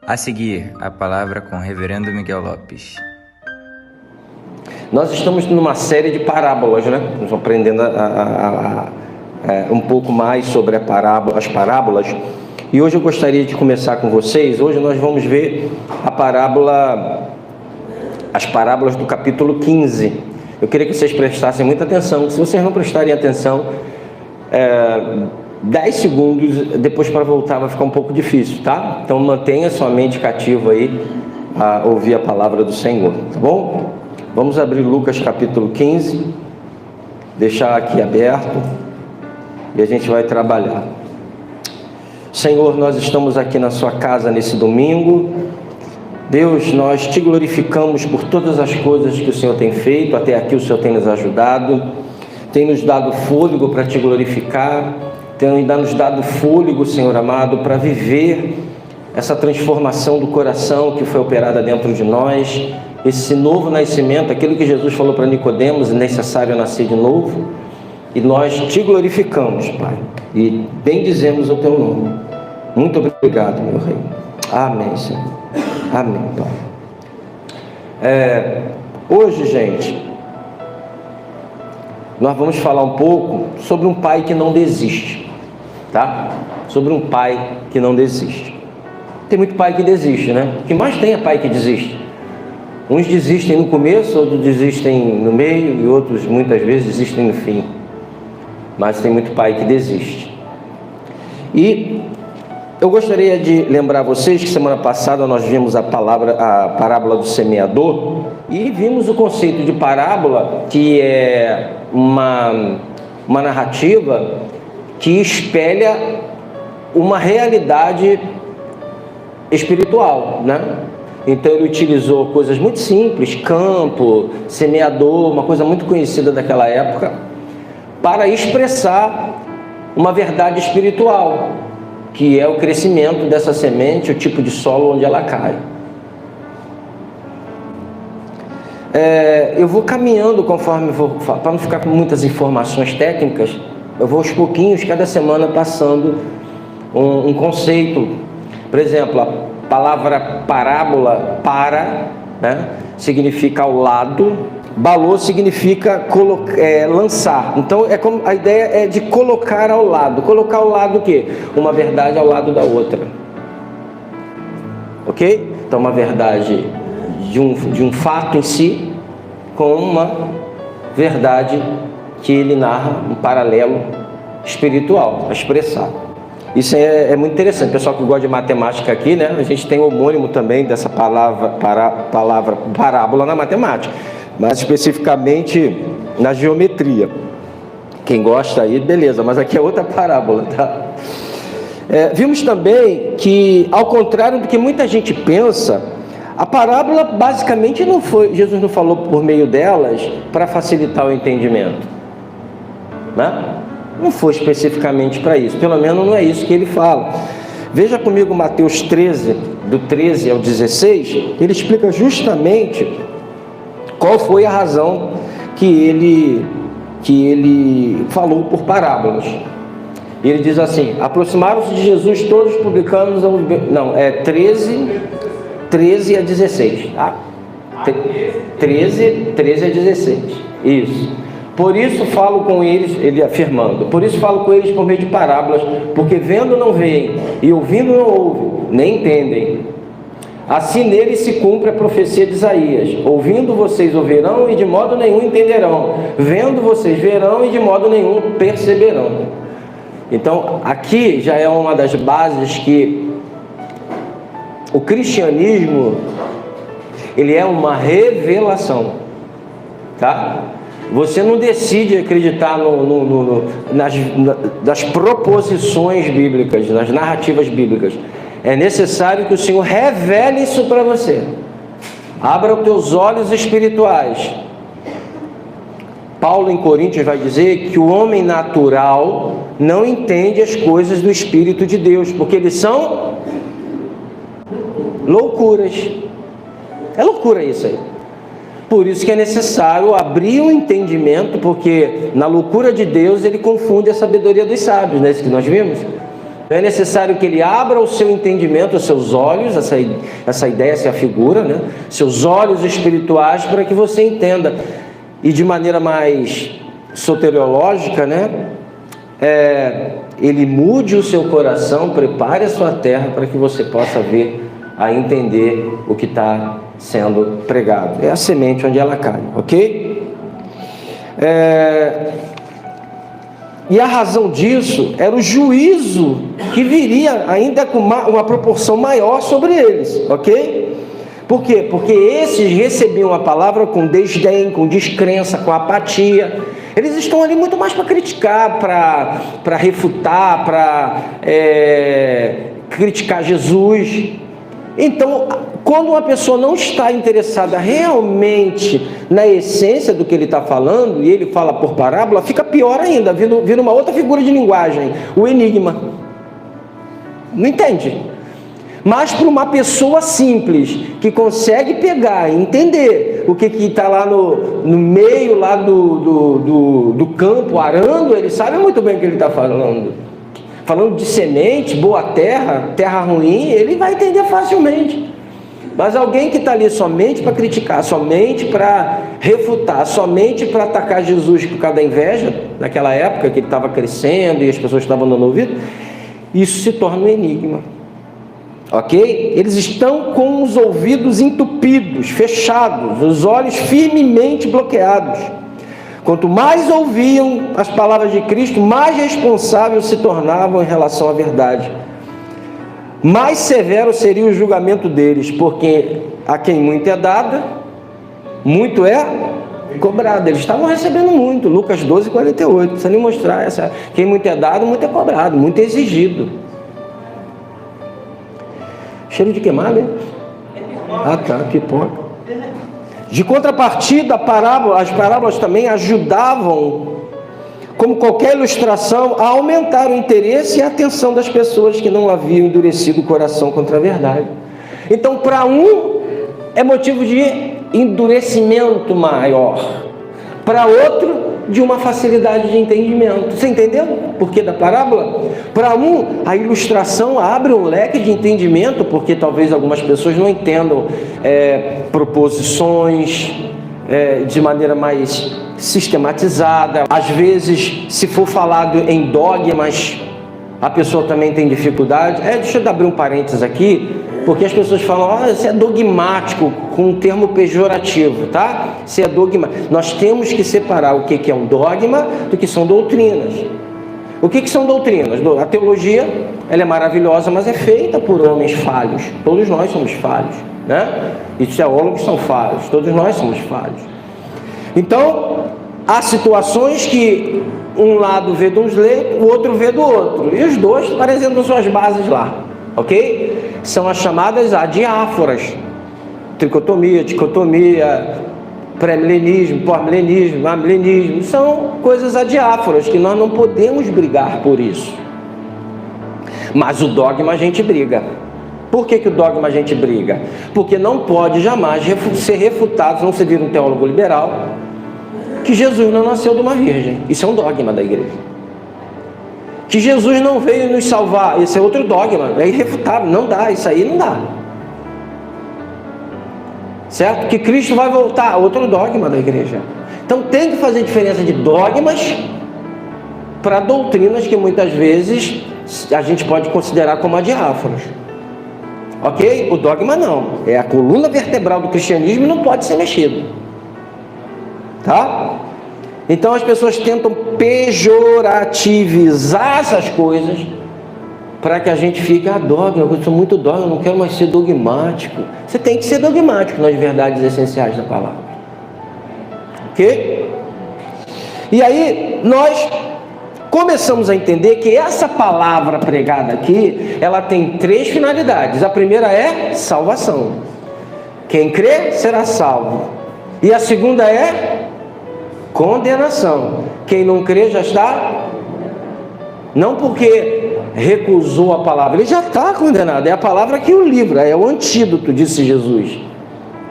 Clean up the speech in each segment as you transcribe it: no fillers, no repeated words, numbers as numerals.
A seguir, a palavra com o reverendo Miguel Lopes. Nós estamos numa série de parábolas, né? Estamos aprendendo um pouco mais sobre as parábolas. E hoje eu gostaria de começar com vocês. Hoje nós vamos ver as parábolas do capítulo 15. Eu queria que vocês prestassem muita atenção. Se vocês não prestarem atenção, 10 segundos depois para voltar vai ficar um pouco difícil, tá? Então mantenha sua mente cativa aí a ouvir a palavra do Senhor, tá bom? Vamos abrir Lucas capítulo 15, deixar aqui aberto e a gente vai trabalhar. Senhor, nós estamos aqui na sua casa nesse domingo. Deus, nós te glorificamos por todas as coisas que o Senhor tem feito. Até aqui o Senhor tem nos ajudado, tem nos dado fôlego para te glorificar, tem nos dado fôlego, Senhor amado, para viver essa transformação do coração que foi operada dentro de nós, esse novo nascimento, aquilo que Jesus falou para Nicodemos, é necessário nascer de novo. E nós te glorificamos, Pai, e bendizemos o teu nome. Muito obrigado, meu Rei. Amém, Senhor. Amém, Pai. Hoje, gente, nós vamos falar um pouco sobre um pai que não desiste, tá? Sobre um pai que não desiste. Tem muito pai que desiste, né? O que mais tem é pai que desiste. Uns desistem no começo, outros desistem no meio e outros muitas vezes desistem no fim. Mas tem muito pai que desiste. E eu gostaria de lembrar vocês que semana passada nós vimos a parábola do semeador e vimos o conceito de parábola, que é uma narrativa que espelha uma realidade espiritual, né? Então ele utilizou coisas muito simples, campo, semeador, uma coisa muito conhecida daquela época, para expressar uma verdade espiritual, que é o crescimento dessa semente, o tipo de solo onde ela cai. Eu vou caminhando conforme vou, para não ficar com muitas informações técnicas, eu vou aos pouquinhos, cada semana passando um conceito. Por exemplo, a palavra parábola, né, significa ao lado, balô significa lançar. Então a ideia é de colocar ao lado. Colocar ao lado o quê? Uma verdade ao lado da outra. Ok? Então uma verdade de um fato em si com uma verdade que ele narra, um paralelo espiritual a expressar. Isso é muito interessante. O pessoal que gosta de matemática aqui, né? A gente tem o homônimo também dessa palavra parábola na matemática, mas especificamente na geometria. Quem gosta aí, beleza, mas aqui é outra parábola, tá? Vimos também que, ao contrário do que muita gente pensa, a parábola basicamente Jesus não falou por meio delas para facilitar o entendimento, né? Não foi especificamente para isso, pelo menos não é isso que ele fala. Veja comigo Mateus 13, do 13 ao 16, ele explica justamente qual foi a razão que ele falou por parábolas. Ele diz assim: aproximaram-se de Jesus todos os publicanos, 13 a 16, tá? 13 a 16, isso. Por isso falo com eles, ele afirmando, por isso falo com eles por meio de parábolas, porque vendo não veem, e ouvindo não ouvem, nem entendem. Assim neles se cumpre a profecia de Isaías: ouvindo vocês ouvirão e de modo nenhum entenderão, vendo vocês verão e de modo nenhum perceberão. Então aqui já é uma das bases que o cristianismo, ele é uma revelação, tá? Você não decide acreditar nas proposições bíblicas, nas narrativas bíblicas. É necessário que o Senhor revele isso para você. Abra os teus olhos espirituais. Paulo em Coríntios vai dizer que o homem natural não entende as coisas do Espírito de Deus, porque eles são loucuras. É loucura isso aí. Por isso que é necessário abrir o entendimento, porque na loucura de Deus ele confunde a sabedoria dos sábios, não é isso que nós vimos? Então é necessário que ele abra o seu entendimento, os seus olhos, essa ideia, essa figura, né? Seus olhos espirituais, para que você entenda. E de maneira mais soteriológica, né? Ele mude o seu coração, prepare a sua terra para que você possa ver, a entender o que está sendo pregado. É a semente onde ela cai, ok? E a razão disso era o juízo que viria ainda com uma proporção maior sobre eles, ok? Por quê? Porque esses recebiam a palavra com desdém, com descrença, com apatia. Eles estão ali muito mais para criticar, para refutar, para criticar Jesus. Então, quando uma pessoa não está interessada realmente na essência do que ele está falando, e ele fala por parábola, fica pior ainda, vira uma outra figura de linguagem, o enigma. Não entende? Mas para uma pessoa simples, que consegue pegar e entender o que está lá no meio lá do campo, arando, ele sabe muito bem o que ele está falando. Falando de semente, boa terra, terra ruim, ele vai entender facilmente. Mas alguém que está ali somente para criticar, somente para refutar, somente para atacar Jesus por causa da inveja, naquela época que ele estava crescendo e as pessoas estavam dando ouvido, isso se torna um enigma. Ok? Eles estão com os ouvidos entupidos, fechados, os olhos firmemente bloqueados. Quanto mais ouviam as palavras de Cristo, mais responsáveis se tornavam em relação à verdade. Mais severo seria o julgamento deles, porque a quem muito é dada, muito é cobrado. Eles estavam recebendo muito. Lucas 12:48. Não precisa nem mostrar essa. Quem muito é dado, muito é cobrado, muito é exigido. Cheiro de queimado, hein? Ah, tá, pipoca. De contrapartida, as parábolas também ajudavam, como qualquer ilustração, a aumentar o interesse e a atenção das pessoas que não haviam endurecido o coração contra a verdade. Então, para um, é motivo de endurecimento maior. Para outro, de uma facilidade de entendimento. Você entendeu o porquê da parábola? Para um, a ilustração abre um leque de entendimento, porque talvez algumas pessoas não entendam proposições de maneira mais sistematizada. Às vezes, se for falado em dogmas, a pessoa também tem dificuldade. Deixa eu abrir um parênteses aqui, porque as pessoas falam, isso é dogmático, com um termo pejorativo, tá? Isso é dogmático. Nós temos que separar o que é um dogma do que são doutrinas. O que são doutrinas? A teologia, ela é maravilhosa, mas é feita por homens falhos. Todos nós somos falhos, né? E os teólogos são falhos, todos nós somos falhos. Então, há situações que um lado vê de um jeito, o outro vê do outro. E os dois apresentam suas bases lá, ok? São as chamadas diáforas. Tricotomia, dicotomia, pré-milenismo, pós-milenismo, amilenismo. São coisas adiáforas que nós não podemos brigar por isso. Mas o dogma a gente briga. Por que o dogma a gente briga? Porque não pode jamais ser refutado, se não se vira um teólogo liberal, que Jesus não nasceu de uma virgem. Isso é um dogma da igreja. Que Jesus não veio nos salvar, esse é outro dogma, é irrefutável, não dá, isso aí não dá. Certo? Que Cristo vai voltar, outro dogma da igreja. Então tem que fazer diferença de dogmas para doutrinas que muitas vezes a gente pode considerar como adiáforas. Ok? O dogma não, é a coluna vertebral do cristianismo e não pode ser mexido. Tá? Então as pessoas tentam pejorativizar essas coisas para que a gente fique dogma, eu sou muito dogma, eu não quero mais ser dogmático. Você tem que ser dogmático nas verdades essenciais da palavra. Ok? E aí nós começamos a entender que essa palavra pregada aqui, ela tem 3 finalidades. A primeira é salvação. Quem crê será salvo. E a segunda é condenação. Quem não crê já está, não porque recusou a palavra, ele já está condenado. É a palavra que o livra, é o antídoto, disse Jesus,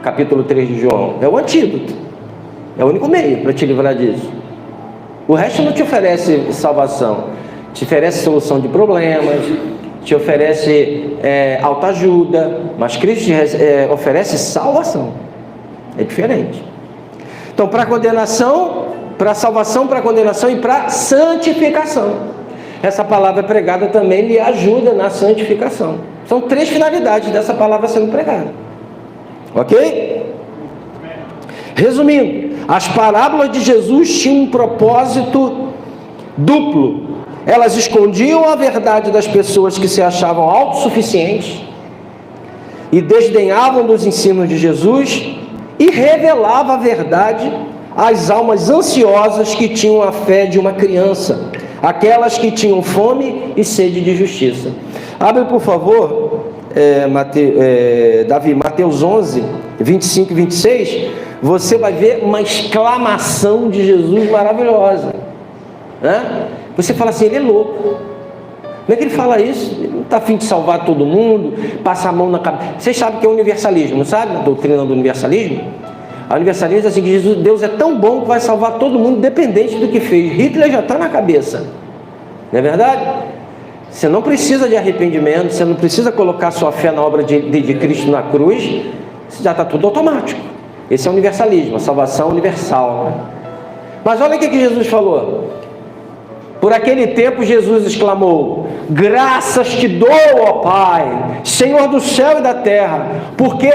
capítulo 3 de João. É o antídoto, é o único meio para te livrar disso. O resto não te oferece salvação. te oferece solução de problemas, te oferece autoajuda, mas Cristo te oferece salvação. É diferente. Então, para condenação, para salvação, para condenação e para santificação. Essa palavra pregada também lhe ajuda na santificação. São 3 finalidades dessa palavra sendo pregada. Ok? Resumindo, as parábolas de Jesus tinham um propósito duplo. Elas escondiam a verdade das pessoas que se achavam autossuficientes e desdenhavam dos ensinos de Jesus, e revelava a verdade às almas ansiosas que tinham a fé de uma criança, aquelas que tinham fome e sede de justiça. Abre, por favor, Davi, Mateus 11, 25 e 26. Você vai ver uma exclamação de Jesus maravilhosa, né? Você fala assim, ele é louco. Como é que ele fala isso? Ele não está a fim de salvar todo mundo, passar a mão na cabeça. Vocês sabem o que é o universalismo, não sabe? A doutrina do universalismo. A universalismo diz assim, que Deus é tão bom que vai salvar todo mundo, independente do que fez. Hitler já está na cabeça. Não é verdade? Você não precisa de arrependimento, você não precisa colocar sua fé na obra de Cristo na cruz, já está tudo automático. Esse é o universalismo, a salvação universal, né? Mas olha o que Jesus falou. Por aquele tempo Jesus exclamou: graças te dou, ó Pai, Senhor do céu e da terra, porque,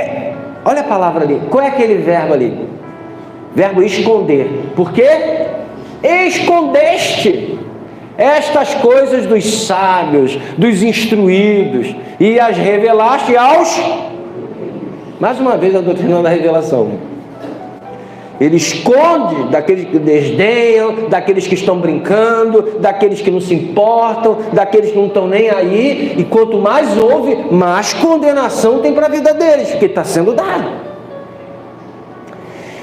olha a palavra ali, qual é aquele verbo ali? Verbo esconder. Porque escondeste estas coisas dos sábios, dos instruídos, e as revelaste aos... Mais uma vez a doutrina da revelação. Ele esconde daqueles que desdenham, daqueles que estão brincando, daqueles que não se importam, daqueles que não estão nem aí, e quanto mais ouve, mais condenação tem para a vida deles, porque está sendo dado.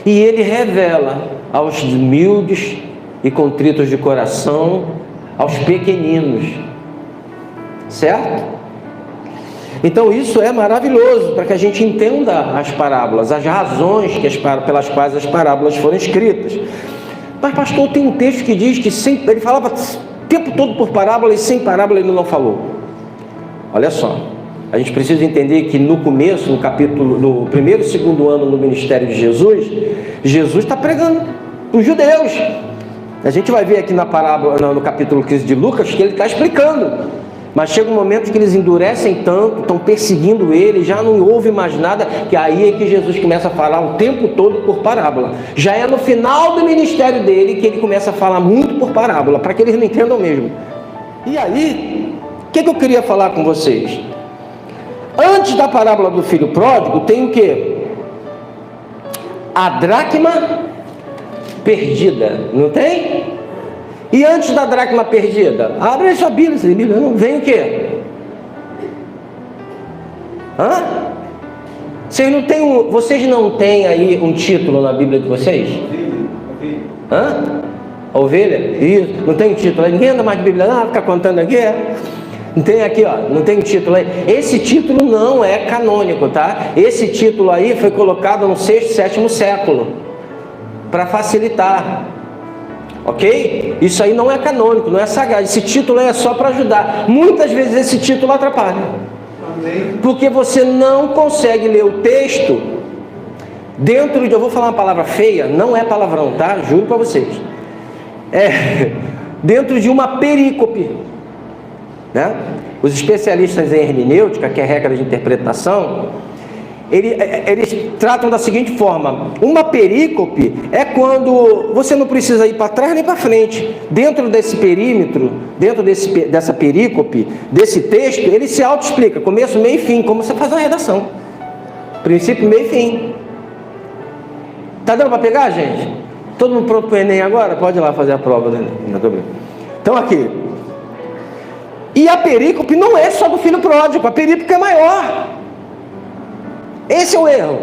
E ele revela aos humildes e contritos de coração, aos pequeninos, certo? Então isso é maravilhoso para que a gente entenda as parábolas, as razões pelas quais as parábolas foram escritas. Mas pastor, tem um texto que diz que ele falava o tempo todo por parábola e sem parábola ele não falou. Olha só, a gente precisa entender que no começo, no capítulo, no primeiro e segundo ano do ministério de Jesus, Jesus está pregando para os judeus. A gente vai ver aqui na parábola, no capítulo 15 de Lucas, que ele está explicando. Mas chega um momento que eles endurecem tanto, estão perseguindo ele, já não ouve mais nada, que aí é que Jesus começa a falar o tempo todo por parábola. Já é no final do ministério dele que ele começa a falar muito por parábola, para que eles não entendam mesmo. E aí, o que eu queria falar com vocês? Antes da parábola do filho pródigo, tem o quê? A dracma perdida, não tem? E antes da dracma perdida, abre a sua Bíblia, não vem o quê? Vocês não têm aí um título na Bíblia de vocês? Ovelha? Isso, não tem título aí, ninguém anda mais de Bíblia, fica contando aqui, Não tem aqui, não tem título aí. Esse título não é canônico, tá? Esse título aí foi colocado no 6º, 7º século, para facilitar. Ok? Isso aí não é canônico, não é sagrado. Esse título é só para ajudar. Muitas vezes esse título atrapalha. Porque você não consegue ler o texto dentro de... Eu vou falar uma palavra feia, não é palavrão, tá? Juro para vocês. Dentro de uma perícope, né? Os especialistas em hermenêutica, que é regra de interpretação, eles tratam da seguinte forma: uma perícope é quando você não precisa ir para trás nem para frente. Dentro desse perímetro, dessa perícope, desse texto, ele se auto-explica, começo, meio e fim, como você faz uma redação. Princípio, meio e fim. Tá dando para pegar, gente? Todo mundo pronto para o Enem agora? Pode ir lá fazer a prova do Enem. Então aqui. E a perícope não é só do filho pródigo, a perícope é maior. Esse é o erro,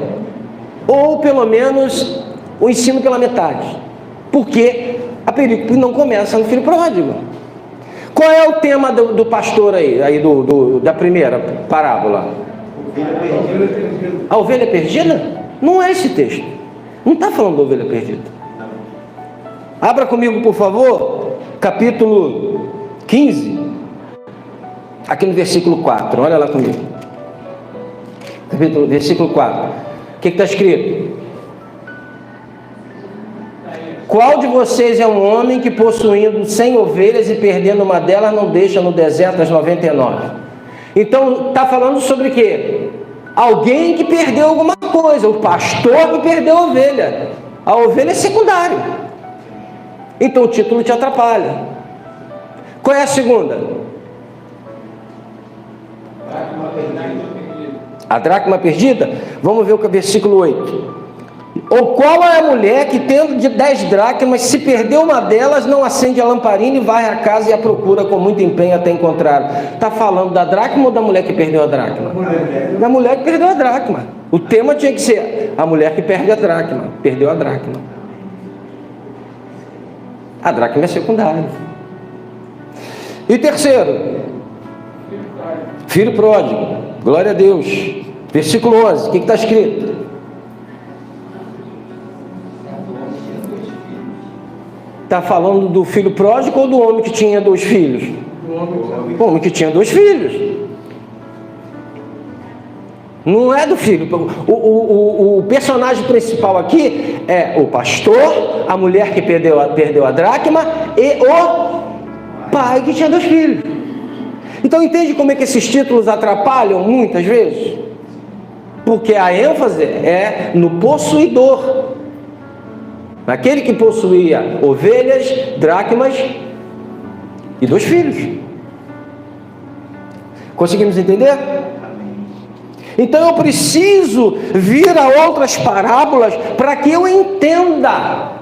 ou pelo menos o ensino pela metade, porque a perícope não começa no filho pródigo. Qual é o tema do pastor aí da primeira parábola? A ovelha perdida? Não é esse texto, não está falando da ovelha perdida. Abra comigo, por favor, capítulo 15, aqui no versículo 4, olha lá comigo. Versículo 4. O que está escrito? Qual de vocês é um homem que, possuindo 100 ovelhas e perdendo uma delas, não deixa no deserto as 99? Então, está falando sobre o quê? Alguém que perdeu alguma coisa, o pastor que perdeu a ovelha. A ovelha é secundário. Então, o título te atrapalha. Qual é a segunda? A dracma perdida? Vamos ver o versículo 8. Ou qual é a mulher que, tendo de 10 dracmas, se perdeu uma delas, não acende a lamparina e vai à casa e a procura com muito empenho até encontrar? Está falando da dracma ou da mulher que perdeu a dracma? Da mulher que perdeu a dracma. O tema tinha que ser a mulher que perde a dracma, perdeu a dracma. A dracma é secundária. E terceiro, filho pródigo. Glória a Deus. Versículo 11, o que está escrito? Está falando do filho pródigo ou do homem que tinha 2 filhos? O homem que tinha 2 filhos. Não é do filho. O personagem principal aqui é o pastor, a mulher que perdeu a dracma e o pai que tinha 2 filhos. Então entende como é que esses títulos atrapalham muitas vezes? Porque a ênfase é no possuidor. Naquele que possuía ovelhas, dracmas e 2 filhos. Conseguimos entender? Então eu preciso vir a outras parábolas para que eu entenda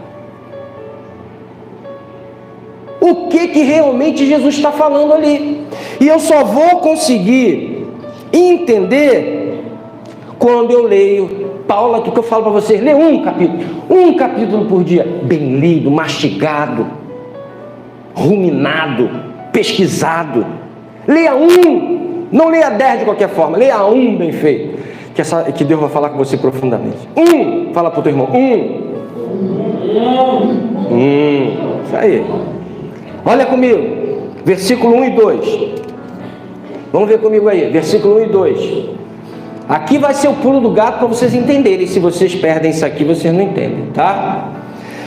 o que realmente Jesus está falando ali. E eu só vou conseguir entender quando eu leio. Paula, o que eu falo para vocês, lê um capítulo por dia, bem lido, mastigado, ruminado, pesquisado. Leia um, não leia 10 de qualquer forma, leia um bem feito, que Deus vai falar com você profundamente. Fala para o teu irmão, isso aí. Olha comigo, versículo 1 e 2. Vamos ver comigo aí, versículo 1 e 2. Aqui vai ser o pulo do gato para vocês entenderem. Se vocês perdem isso aqui, vocês não entendem, tá?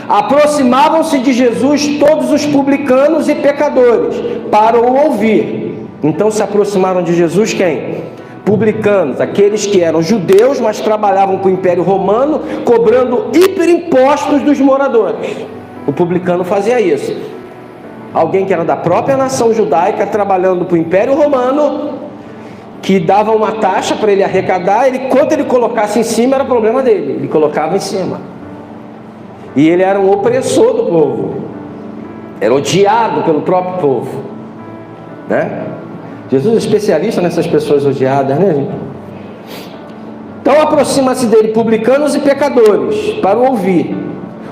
Aproximavam-se de Jesus todos os publicanos e pecadores para o ouvir. Então se aproximaram de Jesus quem? Publicanos, aqueles que eram judeus, mas trabalhavam para o Império Romano, cobrando hiperimpostos dos moradores. O publicano fazia isso. Alguém que era da própria nação judaica, trabalhando para o Império Romano, que dava uma taxa para ele arrecadar, quanto ele colocasse em cima era problema dele, ele colocava em cima. E ele era um opressor do povo, era odiado pelo próprio povo, né? Jesus é especialista nessas pessoas odiadas, né, gente? Então aproxima-se dele publicanos e pecadores para o ouvir.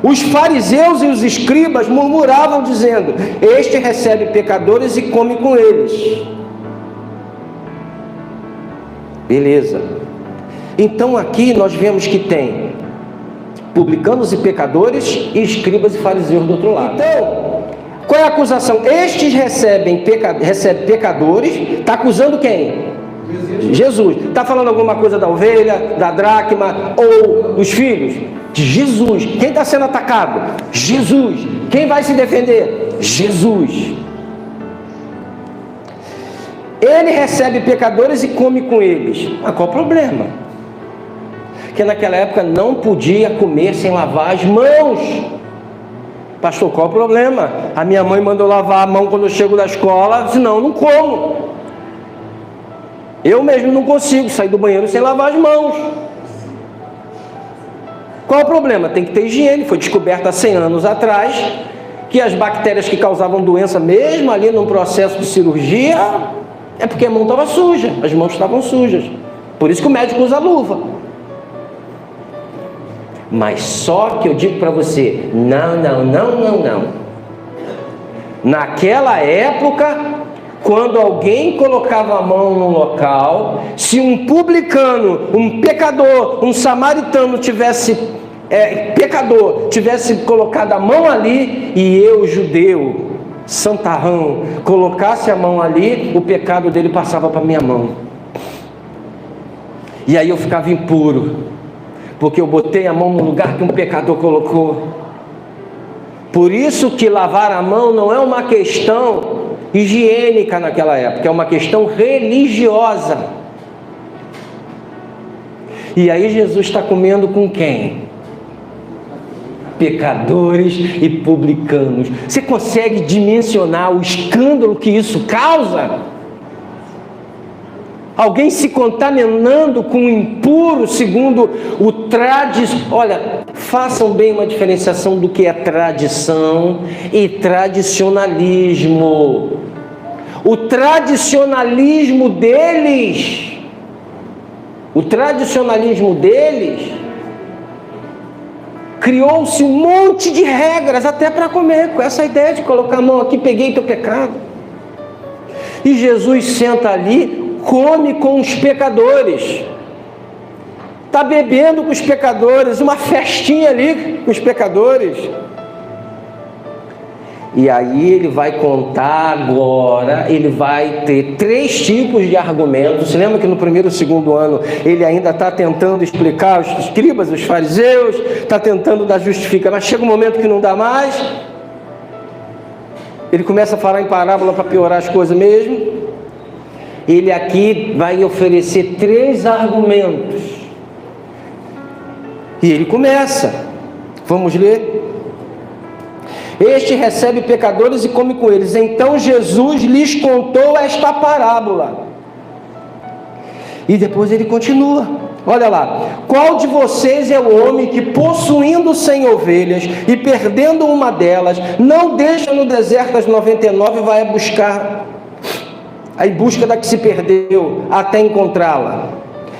Os fariseus e os escribas murmuravam dizendo: este recebe pecadores e come com eles. Beleza. Então aqui nós vemos que tem publicanos e pecadores e escribas e fariseus do outro lado. Então, qual é a acusação? Estes recebem pecadores. Está acusando quem? Jesus. Está falando alguma coisa da ovelha, da dracma ou dos filhos? De Jesus. Quem está sendo atacado? Jesus. Quem vai se defender? Jesus. Ele recebe pecadores e come com eles. Mas qual o problema? Porque naquela época não podia comer sem lavar as mãos. Pastor, qual o problema? A minha mãe mandou lavar a mão quando eu chego da escola, senão não como. Eu mesmo não consigo sair do banheiro sem lavar as mãos. Qual o problema? Tem que ter higiene. Foi descoberto há 100 anos atrás que as bactérias que causavam doença, mesmo ali num processo de cirurgia, é porque a mão estava suja, as mãos estavam sujas. Por isso que o médico usa luva. Mas só que eu digo para você, não. Naquela época, quando alguém colocava a mão no local, se um publicano, um pecador, um samaritano tivesse colocado a mão ali, e eu, judeu, santarrão, colocasse a mão ali, o pecado dele passava para minha mão. E aí eu ficava impuro, porque eu botei a mão no lugar que um pecador colocou. Por isso que lavar a mão não é uma questão higiênica naquela época, é uma questão religiosa. E aí Jesus está comendo com quem? Pecadores e publicanos. Você consegue dimensionar o escândalo que isso causa? Alguém se contaminando com o impuro segundo o Olha, façam bem uma diferenciação do que é tradição e tradicionalismo. O tradicionalismo deles, criou-se um monte de regras até para comer, com essa ideia de colocar a mão aqui, peguei teu pecado. E Jesus senta ali, come com os pecadores, está bebendo com os pecadores, uma festinha ali com os pecadores. E aí ele vai contar agora, ele vai ter 3 tipos de argumentos. Você lembra que no primeiro e segundo ano ele ainda está tentando explicar os escribas, os fariseus, está tentando dar justificação, mas chega um momento que não dá mais, ele começa a falar em parábola para piorar as coisas mesmo. Ele aqui vai oferecer 3 argumentos. E ele começa. Vamos ler? Este recebe pecadores e come com eles. Então Jesus lhes contou esta parábola. E depois ele continua. Olha lá. Qual de vocês é o homem que, possuindo 100 ovelhas e perdendo uma delas, não deixa no deserto as 99 e vai em busca da que se perdeu até encontrá-la?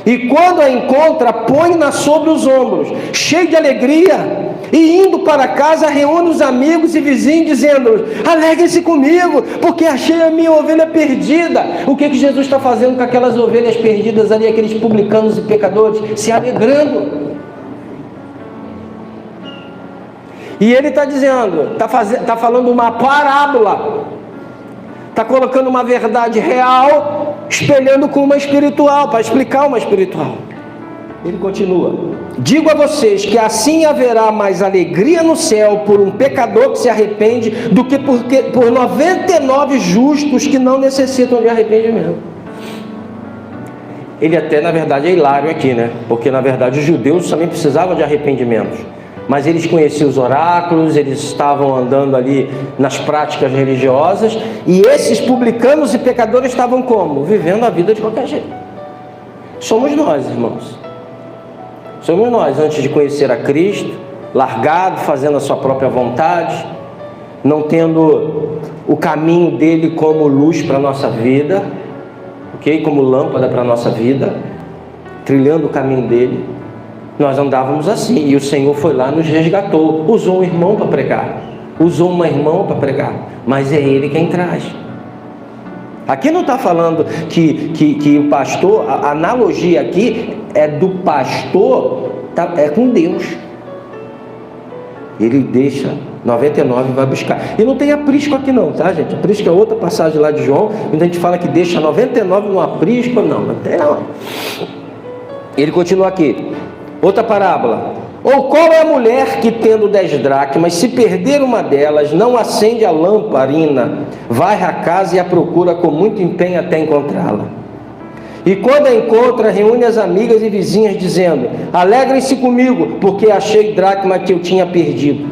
E quando a encontra, põe-na sobre os ombros, cheio de alegria, e indo para casa, reúne os amigos e vizinhos, dizendo: alegrem-se comigo, porque achei a minha ovelha perdida. O que Jesus está fazendo com aquelas ovelhas perdidas ali, aqueles publicanos e pecadores? Se alegrando. E ele está dizendo, está falando uma parábola, está colocando uma verdade real, espelhando com uma espiritual, para explicar uma espiritual. Ele continua: digo a vocês que assim haverá mais alegria no céu por um pecador que se arrepende do que por 99 justos que não necessitam de arrependimento. Ele até, na verdade, é hilário aqui, né? Porque, na verdade, os judeus também precisavam de arrependimento. Mas eles conheciam os oráculos, eles estavam andando ali nas práticas religiosas, e esses publicanos e pecadores estavam como? Vivendo a vida de qualquer jeito. Somos nós, irmãos. Somos nós, antes de conhecer a Cristo, largado, fazendo a sua própria vontade, não tendo o caminho dele como luz para a nossa vida, ok? Como lâmpada para a nossa vida, trilhando o caminho dele. Nós andávamos assim, e o Senhor foi lá, nos resgatou, usou um irmão para pregar, usou uma irmã para pregar, mas é Ele quem traz. Aqui não está falando que o pastor, a analogia aqui é do pastor, é com Deus. Ele deixa 99 e vai buscar. E não tem aprisco aqui não, tá, gente? Aprisco é outra passagem lá de João, onde a gente fala que deixa 99 no aprisco, não tem não. Ele continua aqui. Outra parábola. Ou qual é a mulher que, tendo 10 dracmas, se perder uma delas, não acende a lamparina, varre a casa e a procura com muito empenho até encontrá-la? E quando a encontra, reúne as amigas e vizinhas, dizendo: alegrem-se comigo, porque achei dracma que eu tinha perdido.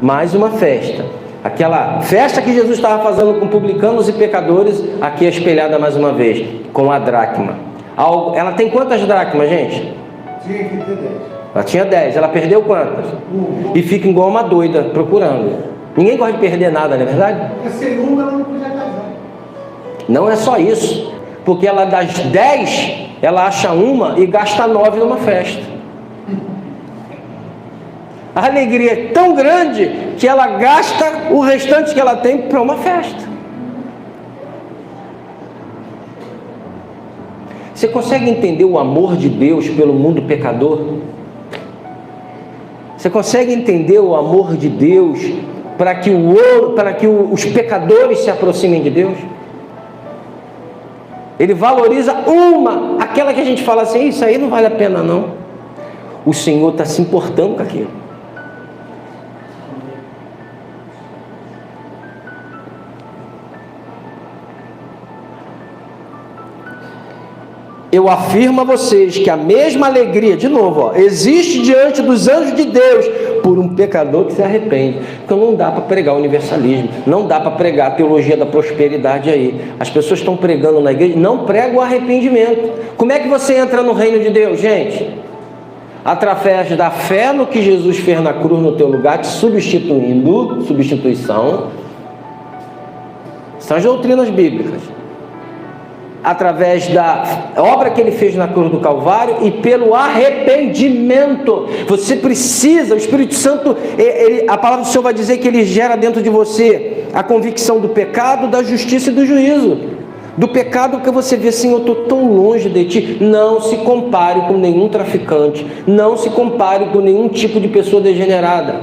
Mais uma festa. Aquela festa que Jesus estava fazendo com publicanos e pecadores, aqui é espelhada mais uma vez, com a dracma. Ela tem quantas dracmas, gente? Ela tinha 10, ela perdeu quantas? E fica igual uma doida procurando. Ninguém gosta de perder nada, não é verdade? Ela não podia casar. Não é só isso, porque ela das 10, ela acha uma e gasta 9 numa festa. A alegria é tão grande que ela gasta o restante que ela tem para uma festa. Você consegue entender o amor de Deus pelo mundo pecador? Você consegue entender o amor de Deus para que os pecadores se aproximem de Deus. Ele valoriza aquela que a gente fala assim, isso aí não vale a pena não. O Senhor está se importando com aquilo. Eu afirmo a vocês que a mesma alegria, de novo, existe diante dos anjos de Deus por um pecador que se arrepende. Então não dá para pregar universalismo, não dá para pregar a teologia da prosperidade aí. As pessoas estão pregando na igreja, não pregam o arrependimento. Como é que você entra no reino de Deus, gente? Através da fé no que Jesus fez na cruz no teu lugar, te substituição. São as doutrinas bíblicas. Através da obra que ele fez na cruz do Calvário e pelo arrependimento. Você precisa, o Espírito Santo, a palavra do Senhor vai dizer que ele gera dentro de você a convicção do pecado, da justiça e do juízo. Do pecado que você vê, Senhor, eu estou tão longe de ti. Não se compare com nenhum traficante, não se compare com nenhum tipo de pessoa degenerada.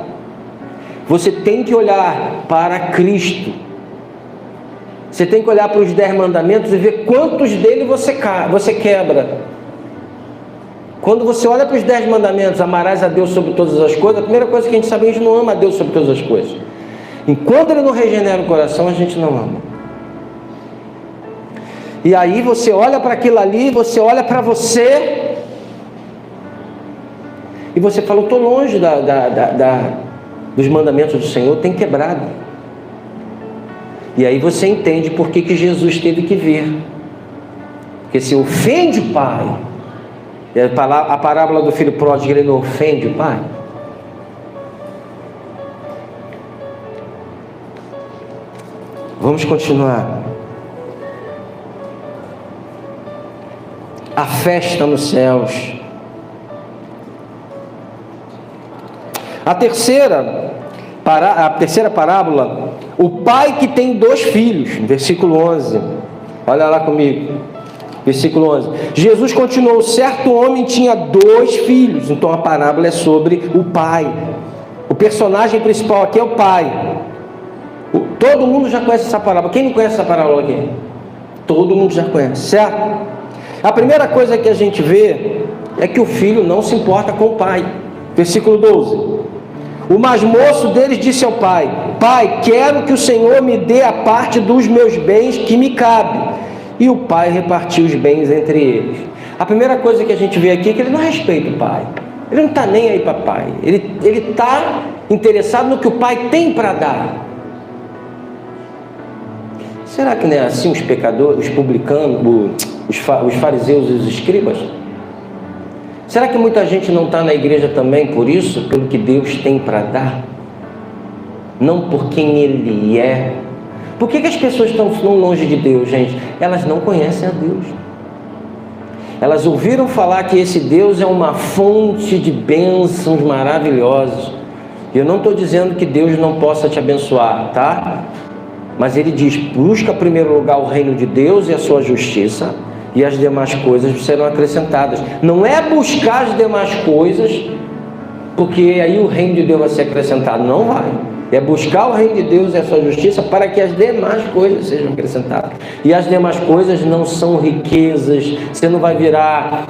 Você tem que olhar para Cristo. Você tem que olhar para os 10 mandamentos e ver quantos deles você quebra. Quando você olha para os 10 mandamentos, amarás a Deus sobre todas as coisas, a primeira coisa que a gente sabe é que a gente não ama a Deus sobre todas as coisas. Enquanto Ele não regenera o coração, a gente não ama. E aí você olha para aquilo ali, você olha para você, e você fala, eu estou longe dos mandamentos do Senhor, tem quebrado. E aí você entende por que Jesus teve que vir. Porque se ofende o pai, a parábola do filho pródigo, ele não ofende o pai. Vamos continuar. A festa nos céus. A terceira parábola, o pai que tem 2 filhos, versículo 11, olha lá comigo, versículo 11, Jesus continuou, certo homem tinha 2 filhos, então a parábola é sobre o pai, o personagem principal aqui é o pai, todo mundo já conhece essa parábola, quem não conhece essa parábola aqui? Todo mundo já conhece, certo? A primeira coisa que a gente vê é que o filho não se importa com o pai, versículo 12, o mais moço deles disse ao pai, pai, quero que o Senhor me dê a parte dos meus bens que me cabe. E o pai repartiu os bens entre eles. A primeira coisa que a gente vê aqui é que ele não respeita o pai. Ele não está nem aí para o pai. Ele está interessado no que o pai tem para dar. Será que não é assim os pecadores, os publicanos, os fariseus e os escribas? Será que muita gente não está na igreja também por isso? Pelo que Deus tem para dar? Não por quem Ele é. Por que as pessoas estão tão longe de Deus, gente? Elas não conhecem a Deus. Elas ouviram falar que esse Deus é uma fonte de bênçãos maravilhosas. Eu não estou dizendo que Deus não possa te abençoar, tá? Mas Ele diz, busca em primeiro lugar o reino de Deus e a sua justiça, e as demais coisas serão acrescentadas. Não é buscar as demais coisas, porque aí o reino de Deus vai ser acrescentado. Não vai. É buscar o reino de Deus e a sua justiça para que as demais coisas sejam acrescentadas. E as demais coisas não são riquezas. Você não vai virar,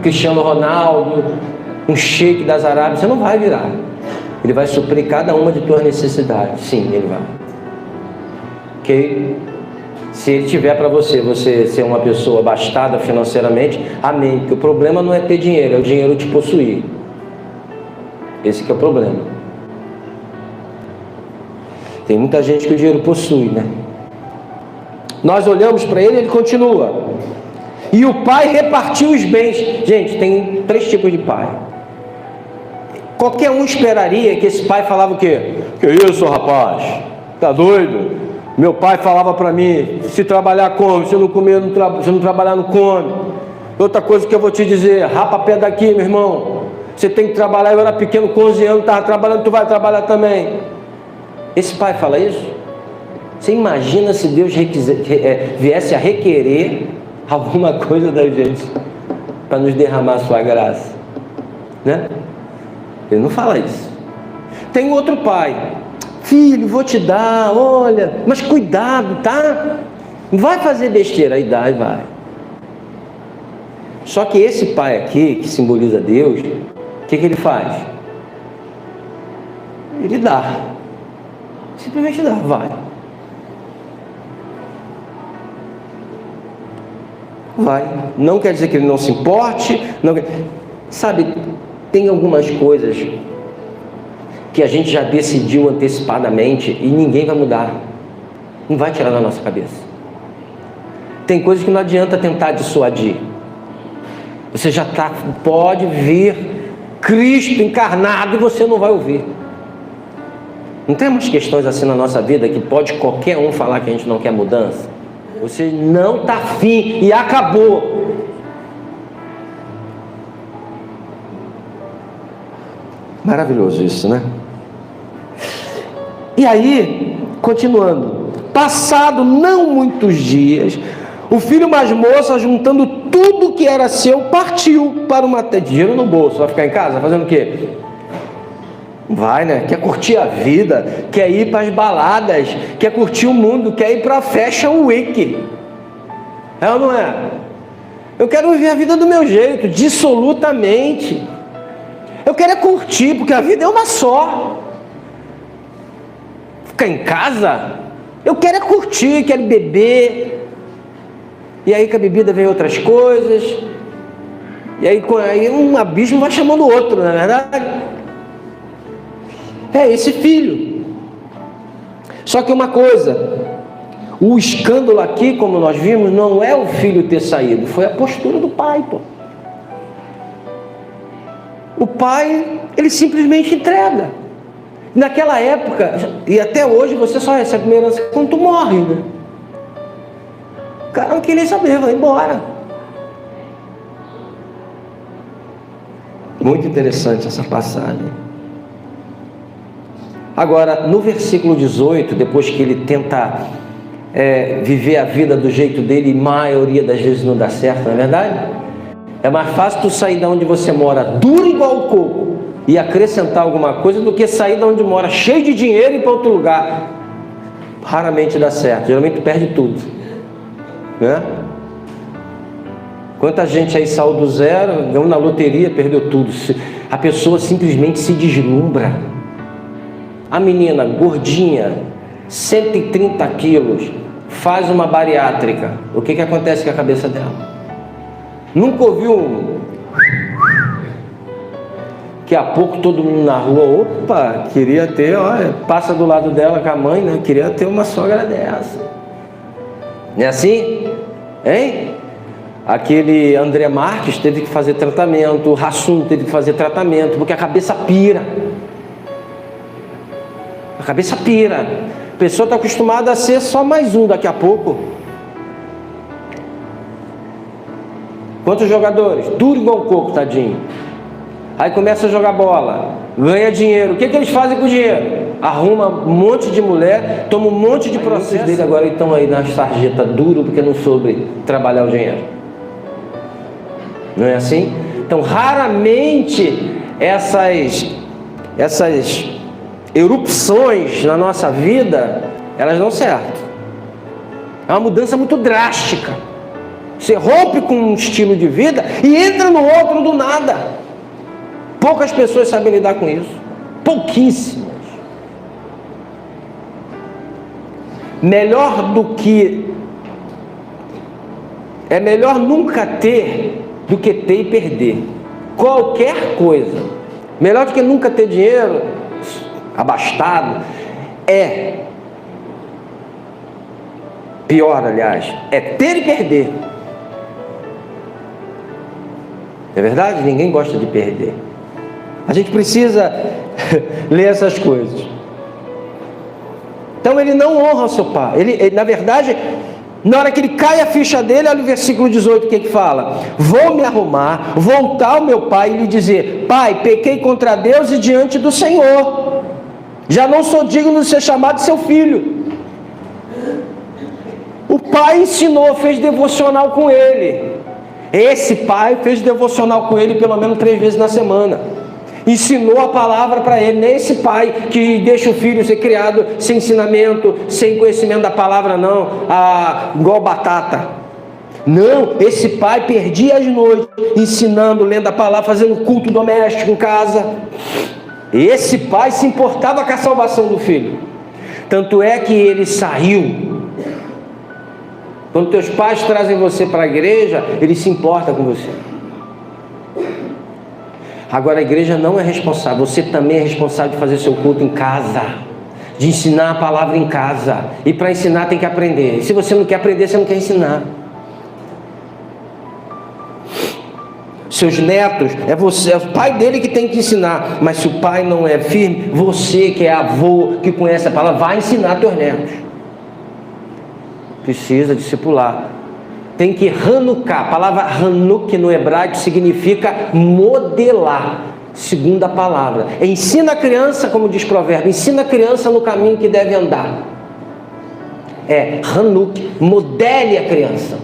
Cristiano Ronaldo, um sheik das Arábias. Você não vai virar. Ele vai suprir cada uma de tuas necessidades. Sim, Ele vai. Ok? Se Ele tiver para você ser uma pessoa abastada financeiramente, amém. Porque o problema não é ter dinheiro, é o dinheiro te possuir. Esse que é o problema. Tem muita gente que o dinheiro possui, né? Nós olhamos para ele, ele continua. E o pai repartiu os bens. Gente, tem 3 tipos de pai. Qualquer um esperaria que esse pai falava o quê? Que isso, rapaz? Tá doido? Meu pai falava para mim, se trabalhar come, se não comer, se não trabalhar não come. Outra coisa que eu vou te dizer, rapa pé daqui, meu irmão. Você tem que trabalhar, eu era pequeno, com 11 anos, estava trabalhando, tu vai trabalhar também. Esse pai fala isso? Você imagina se Deus viesse a requerer alguma coisa da gente, para nos derramar a sua graça? né? Ele não fala isso. Tem outro pai: filho, vou te dar, olha, mas cuidado, tá? Não vai fazer besteira. Aí dá e vai. Só que esse pai aqui, que simboliza Deus, o que ele faz? Ele dá. Simplesmente dá, vai. Vai. Não quer dizer que ele não se importe. Sabe, tem algumas coisas que a gente já decidiu antecipadamente e ninguém vai mudar. Não vai tirar da nossa cabeça. Tem coisas que não adianta tentar dissuadir. Você já pode ver Cristo encarnado e você não vai ouvir. Não tem umas questões assim na nossa vida que pode qualquer um falar que a gente não quer mudança? Você não está afim e acabou. Maravilhoso isso, né? E aí, continuando. Passado não muitos dias, o filho mais moço, juntando tudo que era seu, partiu para uma terra. Dinheiro no bolso, vai ficar em casa fazendo o quê? Vai, né? Quer curtir a vida, quer ir para as baladas, quer curtir o mundo, quer ir para a Fashion Week. É ou não é? Eu quero viver a vida do meu jeito, dissolutamente. Eu quero é curtir, porque a vida é uma só. Ficar em casa, eu quero é curtir, quero beber. E aí com a bebida vem outras coisas. E aí um abismo vai chamando o outro, não é verdade? É esse filho. Só que uma coisa, o escândalo aqui, como nós vimos, não é o filho ter saído, foi a postura do pai, pô. O pai, ele simplesmente entrega. Naquela época, e até hoje, você só recebe uma herança quando tu morre, né? O cara não queria nem saber, vai embora. Muito interessante essa passagem. Agora, no versículo 18, depois que ele tenta viver a vida do jeito dele, e maioria das vezes não dá certo, não é verdade? É mais fácil tu sair de onde você mora duro igual o coco e acrescentar alguma coisa do que sair de onde mora cheio de dinheiro e ir para outro lugar. Raramente dá certo, geralmente tu perde tudo, né? Quanta gente aí saiu do zero, ganhou na loteria, perdeu tudo. A pessoa simplesmente se deslumbra. A menina gordinha, 130 quilos, faz uma bariátrica. O que acontece com a cabeça dela? Nunca ouviu que a pouco todo mundo na rua, opa, queria ter, olha, passa do lado dela com a mãe, né? Queria ter uma sogra dessa. Não é assim? Hein? Aquele André Marques teve que fazer tratamento, o Rassum teve que fazer tratamento, porque a cabeça pira. A cabeça pira. A pessoa está acostumada a ser só mais um daqui a pouco. Quantos jogadores? Duro igual o coco, tadinho. Aí começa a jogar bola, ganha dinheiro. O que eles fazem com o dinheiro? Arruma um monte de mulher, toma um monte de processo dele. Agora estão aí na sarjeta duro porque não soube trabalhar o dinheiro. Não é assim? Então, raramente essas erupções na nossa vida, elas dão certo. É uma mudança muito drástica. Você rompe com um estilo de vida e entra no outro do nada. Poucas pessoas sabem lidar com isso. Pouquíssimas. É melhor nunca ter do que ter e perder. Qualquer coisa. Melhor do que nunca ter dinheiro, abastado, pior, aliás, é ter e perder. É verdade? Ninguém gosta de perder. A gente precisa ler essas coisas. Então ele não honra o seu pai. Ele, na verdade, na hora que ele cai a ficha dele, olha o versículo 18, o que fala? Vou me arrumar, voltar ao meu pai e lhe dizer: pai, pequei contra Deus e diante do Senhor. Já não sou digno de ser chamado seu filho. O pai ensinou, fez devocional com ele. Esse pai fez devocional com ele pelo menos 3 vezes na semana. ensinou a palavra para ele. Não é esse pai que deixa o filho ser criado sem ensinamento, sem conhecimento da palavra, não, igual batata. Não, esse pai perdia as noites ensinando, lendo a palavra, fazendo culto doméstico em casa. Esse pai se importava com a salvação do filho. Tanto é que ele saiu. Quando teus pais trazem você para a igreja, ele se importa com você. Agora a igreja não é responsável, você também é responsável de fazer seu culto em casa, de ensinar a palavra em casa. E para ensinar tem que aprender. E se você não quer aprender, você não quer ensinar. Seus netos, é você, é o pai dele que tem que ensinar. Mas se o pai não é firme, você que é avô, que conhece a palavra, vai ensinar teus netos. Precisa discipular. Tem que Hanukkah. A palavra Hanuk no hebraico significa modelar, segundo a palavra. Ensina a criança, como diz o provérbio, ensina a criança no caminho que deve andar. É Hanuk, modele a criança.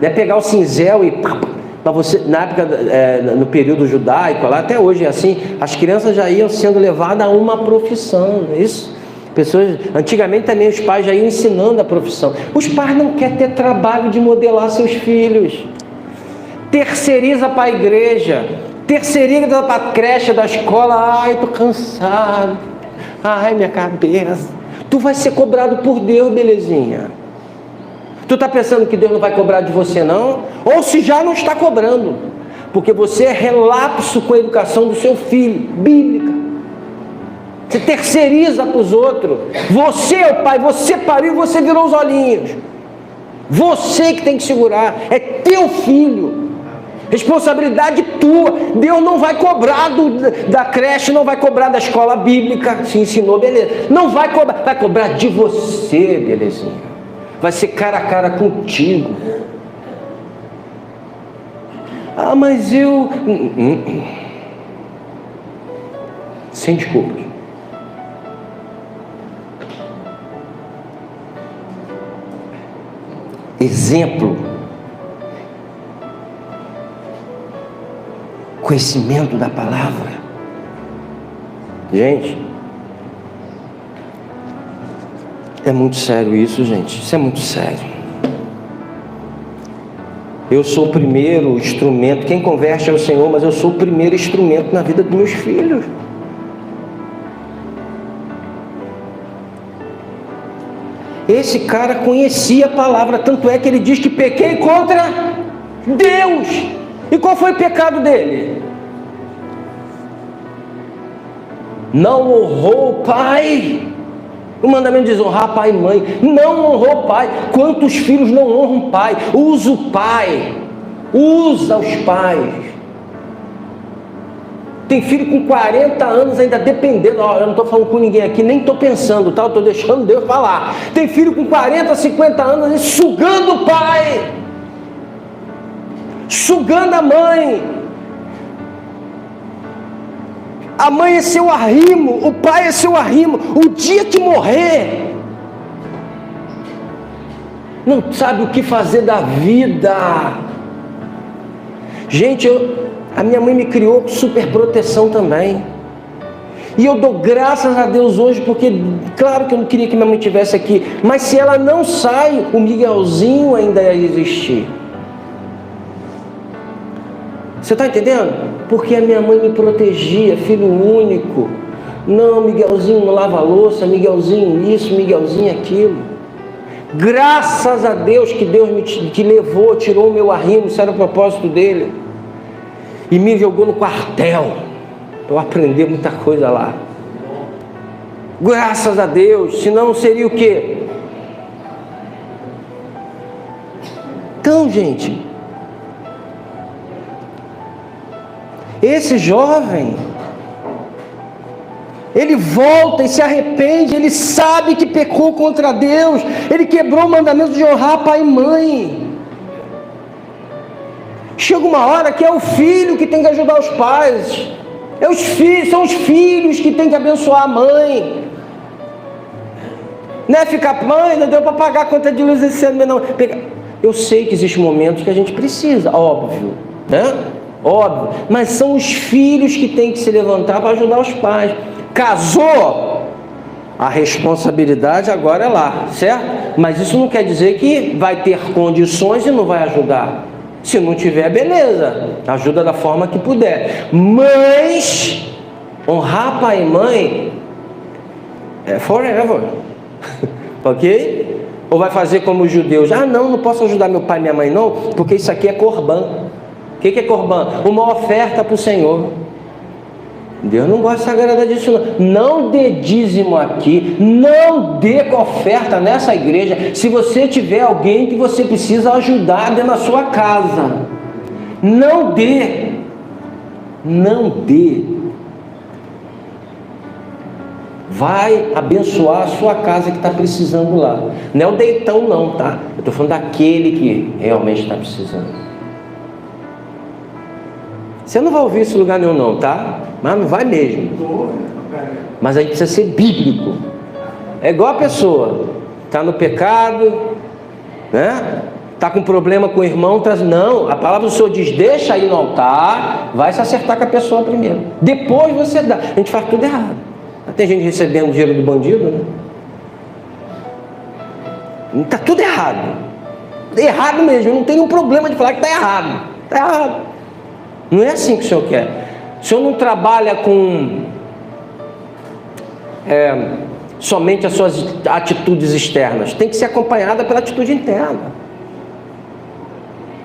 Não é pegar o cinzel e para você, na época, no período judaico, lá até hoje é assim, as crianças já iam sendo levadas a uma profissão, não é isso? Pessoas, antigamente também os pais já iam ensinando a profissão. Os pais não querem ter trabalho de modelar seus filhos. Terceiriza para a igreja, terceiriza para a creche da escola. Ai, tô cansado. Ai, minha cabeça. Tu vai ser cobrado por Deus, belezinha. Tu está pensando que Deus não vai cobrar de você, não? Ou se já não está cobrando, porque você é relapso com a educação do seu filho, bíblica. Você terceiriza para os outros. Você é o pai, você pariu, você virou os olhinhos. Você que tem que segurar. É teu filho. Responsabilidade tua. Deus não vai cobrar da creche, não vai cobrar da escola bíblica. Se ensinou, beleza. Não vai cobrar, vai cobrar de você, belezinha. Vai ser cara a cara contigo. Ah, mas eu... Sem desculpas. Exemplo, conhecimento da palavra. Gente, é muito sério isso, gente. Isso é muito sério. Eu sou o primeiro instrumento. Quem converte é o Senhor, mas eu sou o primeiro instrumento na vida dos meus filhos. Esse cara conhecia a palavra, tanto é que ele diz que pequei contra Deus. E qual foi o pecado dele? Não honrou o pai. O mandamento diz honrar pai e mãe. Não honrou o pai. Quantos filhos não honram o pai? Usa o pai. Usa os pais. Tem filho com 40 anos ainda dependendo. Eu não estou falando com ninguém aqui, nem estou pensando, tá? Eu estou deixando Deus falar. Tem filho com 40, 50 anos sugando o pai, sugando a mãe. A mãe é seu arrimo, o pai é seu arrimo. O dia que morrer, não sabe o que fazer da vida. Gente, a minha mãe me criou com super proteção também. E eu dou graças a Deus hoje, porque claro que eu não queria que minha mãe estivesse aqui, mas se ela não sai, o Miguelzinho ainda ia existir. Você está entendendo? Porque a minha mãe me protegia, filho único. Não, Miguelzinho não lava a louça, Miguelzinho isso, Miguelzinho aquilo. Graças a Deus que Deus me levou, tirou o meu arrimo, isso era o propósito dele. E me jogou no quartel. Eu aprendi muita coisa lá. Graças a Deus. Senão seria o quê? Então, gente, esse jovem, ele volta e se arrepende. Ele sabe que pecou contra Deus. Ele quebrou o mandamento de honrar pai e mãe. Chega uma hora que é o filho que tem que ajudar os pais. São os filhos que tem que abençoar a mãe. Não é ficar, mãe, não deu para pagar a conta de luz esse ano, não. Eu sei que existem momentos que a gente precisa, óbvio, né? óbvio, mas são os filhos que têm que se levantar para ajudar os pais. Casou, a responsabilidade agora é lá, certo? Mas isso não quer dizer que vai ter condições e não vai ajudar. Se não tiver, beleza, ajuda da forma que puder. Mas honrar pai e mãe é forever. Ok? Ou vai fazer como os judeus: ah, não posso ajudar meu pai e minha mãe não, porque isso aqui é corban. O que é corban? Uma oferta para o Senhor. Deus não gosta de sagrada disso não. Não dê dízimo aqui, não dê oferta nessa igreja, se você tiver alguém que você precisa ajudar dentro da sua casa. Não dê. Não dê. Vai abençoar a sua casa que está precisando lá. Não é o deitão não, tá? Eu estou falando daquele que realmente está precisando. Você não vai ouvir isso em lugar nenhum não, tá? Mas não vai mesmo. Mas a gente precisa ser bíblico. É igual a pessoa está no pecado, né? Está com problema com o irmão, não, a palavra do Senhor diz: deixa aí no altar, vai se acertar com a pessoa primeiro, depois você dá. A gente faz tudo errado. Tem gente recebendo dinheiro do bandido, né? Está tudo errado. Errado mesmo, não tem nenhum problema de falar que está errado. Está errado. Não é assim que o Senhor quer. O Senhor não trabalha com somente as suas atitudes externas. Tem que ser acompanhada pela atitude interna.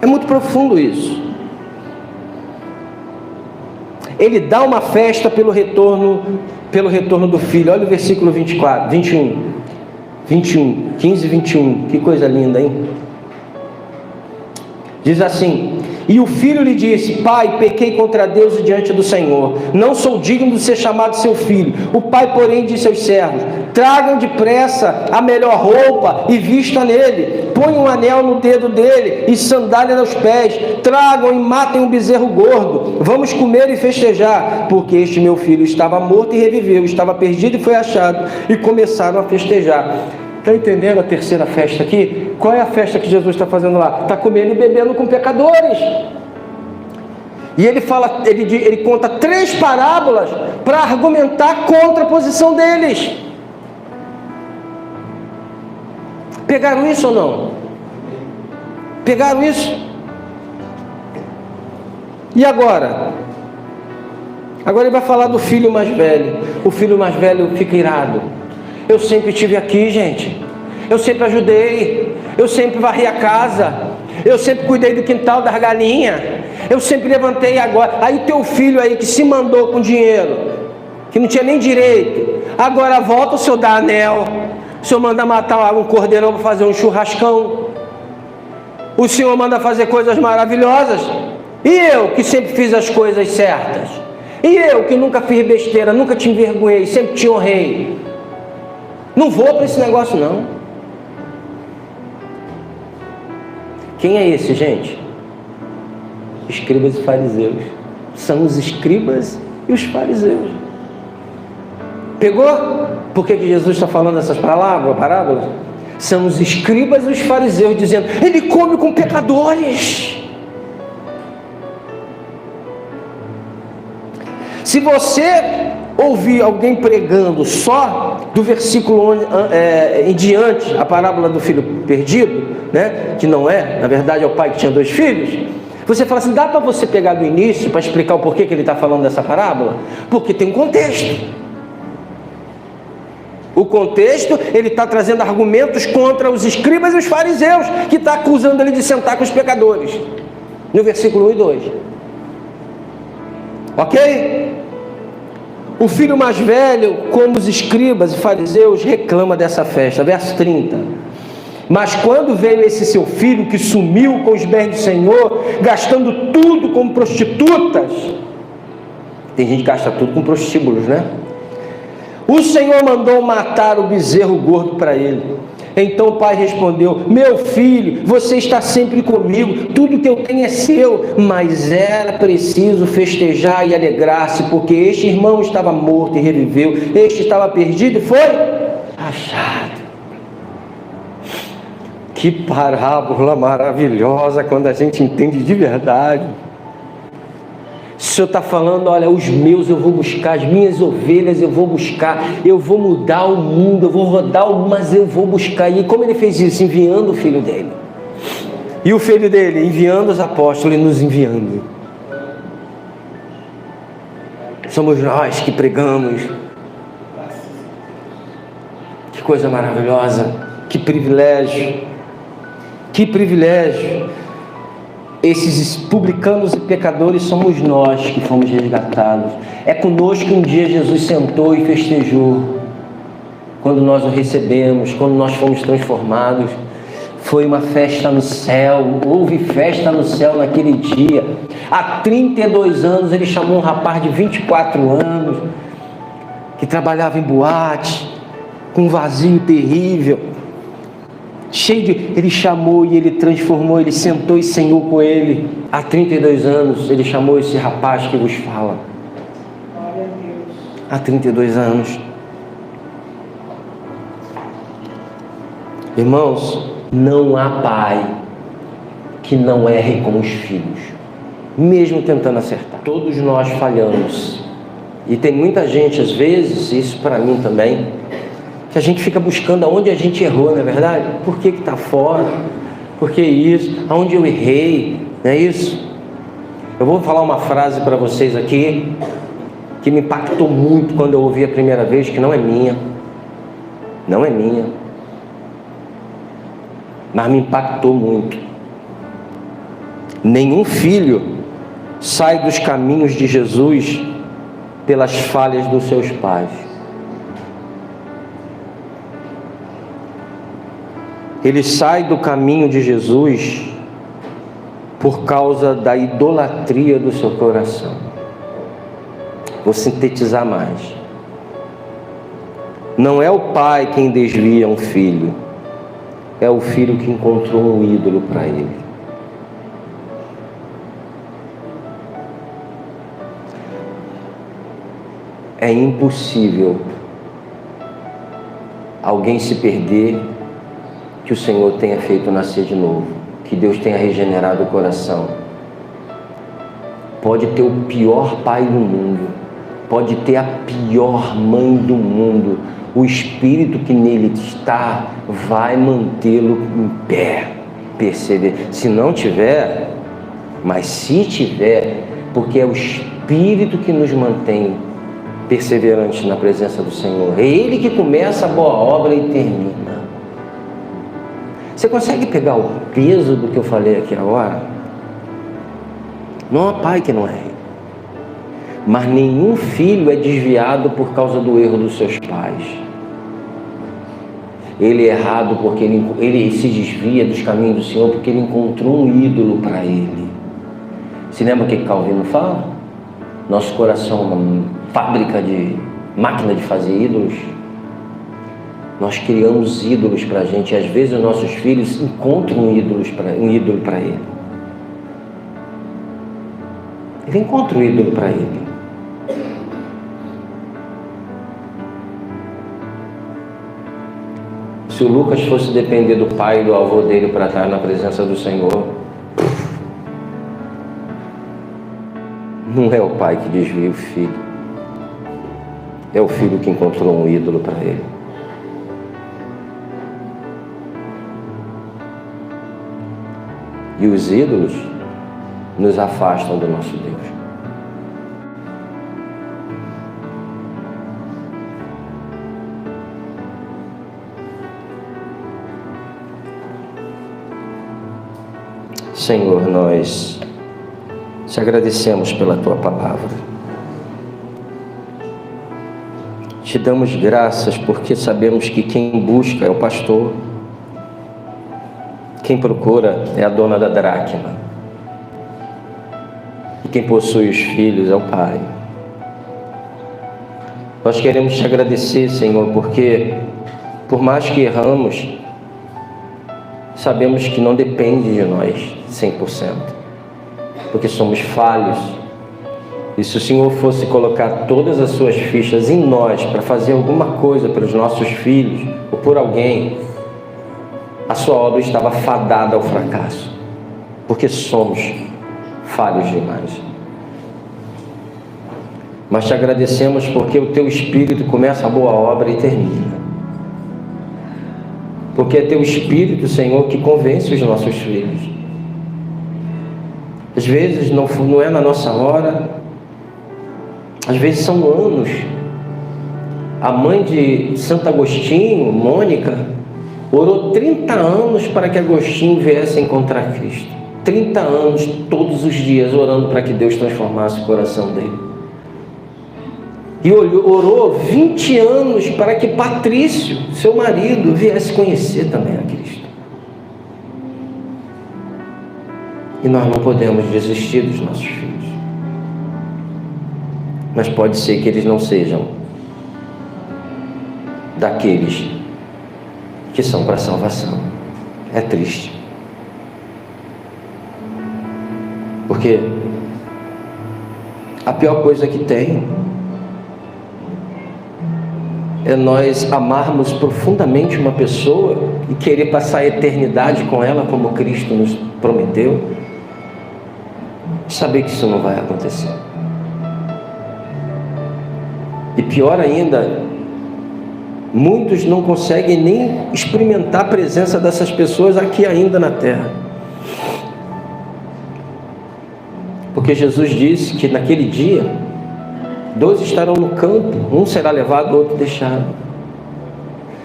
É muito profundo isso. Ele dá uma festa pelo retorno do filho. Olha o versículo 21, 15 e 21. Que coisa linda, hein? Diz assim: e o filho lhe disse: pai, pequei contra Deus e diante do Senhor, não sou digno de ser chamado seu filho. O pai, porém, disse aos servos: tragam depressa a melhor roupa e vista nele, ponham um anel no dedo dele e sandália nos pés, tragam e matem um bezerro gordo, vamos comer e festejar, porque este meu filho estava morto e reviveu, estava perdido e foi achado. E começaram a festejar. Está entendendo a terceira festa aqui? Qual é a festa que Jesus está fazendo lá? Está comendo e bebendo com pecadores. E ele fala, ele conta 3 parábolas para argumentar contra a posição deles. Pegaram isso ou não? Pegaram isso? E agora? Agora ele vai falar do filho mais velho. O filho mais velho fica irado. Eu sempre estive aqui, gente. Eu sempre ajudei. Eu sempre varri a casa. Eu sempre cuidei do quintal das galinhas. Eu sempre levantei agora. Aí teu filho aí que se mandou com dinheiro, que não tinha nem direito, agora volta, o senhor dá anel. O senhor manda matar um cordeirão para fazer um churrascão. O senhor manda fazer coisas maravilhosas. E eu que sempre fiz as coisas certas. E eu que nunca fiz besteira, nunca te envergonhei, sempre te honrei. Não vou para esse negócio não. Quem é esse, gente? Escribas e fariseus. São os escribas e os fariseus. Pegou? Por que Jesus está falando essas parábolas? São os escribas e os fariseus dizendo: ele come com pecadores. Se você ouvir alguém pregando só do versículo em diante, a parábola do filho perdido, né, que não é, na verdade é o pai que tinha 2 filhos, você fala assim: dá para você pegar do início para explicar o porquê que ele está falando dessa parábola? Porque tem um contexto. O contexto, ele está trazendo argumentos contra os escribas e os fariseus, que está acusando ele de sentar com os pecadores, no versículo 1 e 2. Ok? O filho mais velho, como os escribas e fariseus, reclama dessa festa. Verso 30. Mas quando veio esse seu filho, que sumiu com os bens do Senhor, gastando tudo com prostitutas. Tem gente que gasta tudo com prostíbulos, né? O Senhor mandou matar o bezerro gordo para ele. Então o pai respondeu: meu filho, você está sempre comigo, tudo que eu tenho é seu. Mas era preciso festejar e alegrar-se, porque este irmão estava morto e reviveu, este estava perdido e foi achado. Que parábola maravilhosa quando a gente entende de verdade. O Senhor está falando, olha, os meus eu vou buscar, as minhas ovelhas eu vou buscar, eu vou mudar o mundo, eu vou rodar o mundo, mas eu vou buscar. E como ele fez isso? Enviando o filho dele. E o filho dele enviando os apóstolos e nos enviando. Somos nós que pregamos. Que coisa maravilhosa, que privilégio, que privilégio. Esses publicanos e pecadores somos nós que fomos resgatados. É conosco que um dia Jesus sentou e festejou. Quando nós o recebemos, quando nós fomos transformados, foi uma festa no céu. Houve festa no céu naquele dia. Há 32 anos ele chamou um rapaz de 24 anos, que trabalhava em boate, com um vazio terrível. Ele chamou e ele transformou, ele sentou e cenou com ele. Há 32 anos ele chamou esse rapaz que vos fala. Há 32 anos. Irmãos, não há pai que não erre com os filhos, mesmo tentando acertar. Todos nós falhamos. E tem muita gente, às vezes, isso para mim também, que a gente fica buscando aonde a gente errou, não é verdade? Por que está fora? Por que isso? Aonde eu errei? Não é isso? Eu vou falar uma frase para vocês aqui que me impactou muito quando eu ouvi a primeira vez, que não é minha. Não é minha. Mas me impactou muito. Nenhum filho sai dos caminhos de Jesus pelas falhas dos seus pais. Ele sai do caminho de Jesus por causa da idolatria do seu coração. Vou sintetizar mais. Não é o pai quem desvia um filho, é o filho que encontrou um ídolo para ele. É impossível alguém se perder que o Senhor tenha feito nascer de novo, que Deus tenha regenerado o coração. Pode ter o pior pai do mundo, pode ter a pior mãe do mundo, o Espírito que nele está vai mantê-lo em pé, perceber. Se não tiver, mas se tiver, porque é o Espírito que nos mantém perseverantes na presença do Senhor. É Ele que começa a boa obra e termina. Você consegue pegar o peso do que eu falei aqui agora? Não há pai que não erre. Mas nenhum filho é desviado por causa do erro dos seus pais. Ele é errado porque ele se desvia dos caminhos do Senhor porque ele encontrou um ídolo para ele. Se lembra o que Calvino fala? Nosso coração é uma fábrica de máquina de fazer ídolos. Nós criamos ídolos para a gente e às vezes os nossos filhos encontram um ídolo para ele. Ele encontra um ídolo para ele. Se o Lucas fosse depender do pai e do avô dele para estar na presença do Senhor, não é o pai que desvia o filho, é o filho que encontrou um ídolo para ele. E os ídolos nos afastam do nosso Deus. Senhor, nós te agradecemos pela Tua palavra. Te damos graças porque sabemos que quem busca é o pastor. Quem procura é a dona da dracma. E quem possui os filhos é o Pai. Nós queremos te agradecer, Senhor, porque por mais que erramos, sabemos que não depende de nós 100%, porque somos falhos. E se o Senhor fosse colocar todas as suas fichas em nós para fazer alguma coisa pelos nossos filhos ou por alguém, a sua obra estava fadada ao fracasso, porque somos falhos demais. Mas te agradecemos porque o Teu Espírito começa a boa obra e termina. Porque é Teu Espírito, Senhor, que convence os nossos filhos. Às vezes não é na nossa hora, às vezes são anos. A mãe de Santo Agostinho, Mônica, orou 30 anos para que Agostinho viesse encontrar Cristo. 30 anos, todos os dias, orando para que Deus transformasse o coração dele. E orou 20 anos para que Patrício, seu marido, viesse conhecer também a Cristo. E nós não podemos desistir dos nossos filhos. Mas pode ser que eles não sejam daqueles que são para a salvação. É triste. Porque a pior coisa que tem é nós amarmos profundamente uma pessoa e querer passar a eternidade com ela como Cristo nos prometeu, e saber que isso não vai acontecer. E pior ainda, muitos não conseguem nem experimentar a presença dessas pessoas aqui ainda na terra. Porque Jesus disse que naquele dia 2 estarão no campo, um será levado, o outro deixado.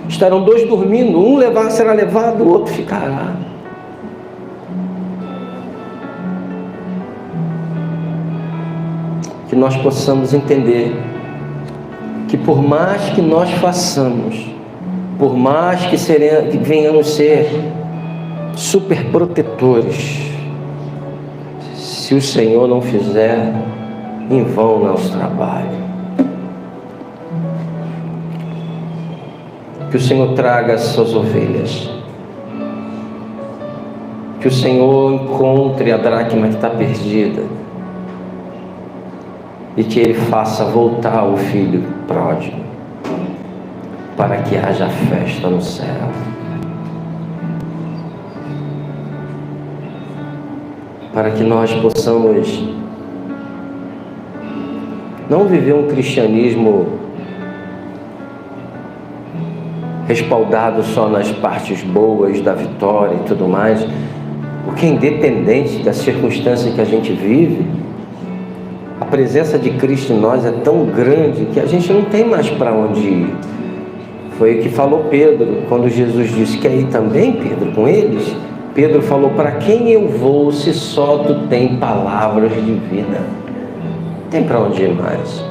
Estarão 2 dormindo, um será levado, o outro ficará. Que nós possamos entender que por mais que nós façamos, por mais que venhamos ser super protetores, se o Senhor não fizer, em vão nosso trabalho. Que o Senhor traga as suas ovelhas. Que o Senhor encontre a dracma que está perdida. E que Ele faça voltar o filho pródigo, para que haja festa no céu. Para que nós possamos não viver um cristianismo respaldado só nas partes boas da vitória e tudo mais, porque independente da circunstância que a gente vive, a presença de Cristo em nós é tão grande que a gente não tem mais para onde ir. Foi o que falou Pedro, quando Jesus disse: quer ir também, Pedro, com eles? Pedro falou: para quem eu vou, se só tu tem palavras de vida? Não tem para onde ir mais.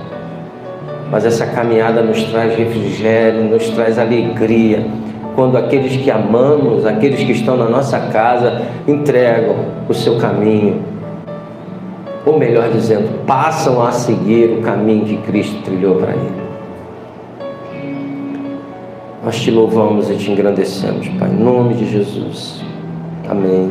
Mas essa caminhada nos traz refrigério, nos traz alegria, quando aqueles que amamos, aqueles que estão na nossa casa, entregam o seu caminho, ou melhor dizendo, passam a seguir o caminho que Cristo trilhou para ele. Nós te louvamos e te engrandecemos, Pai, em nome de Jesus. Amém.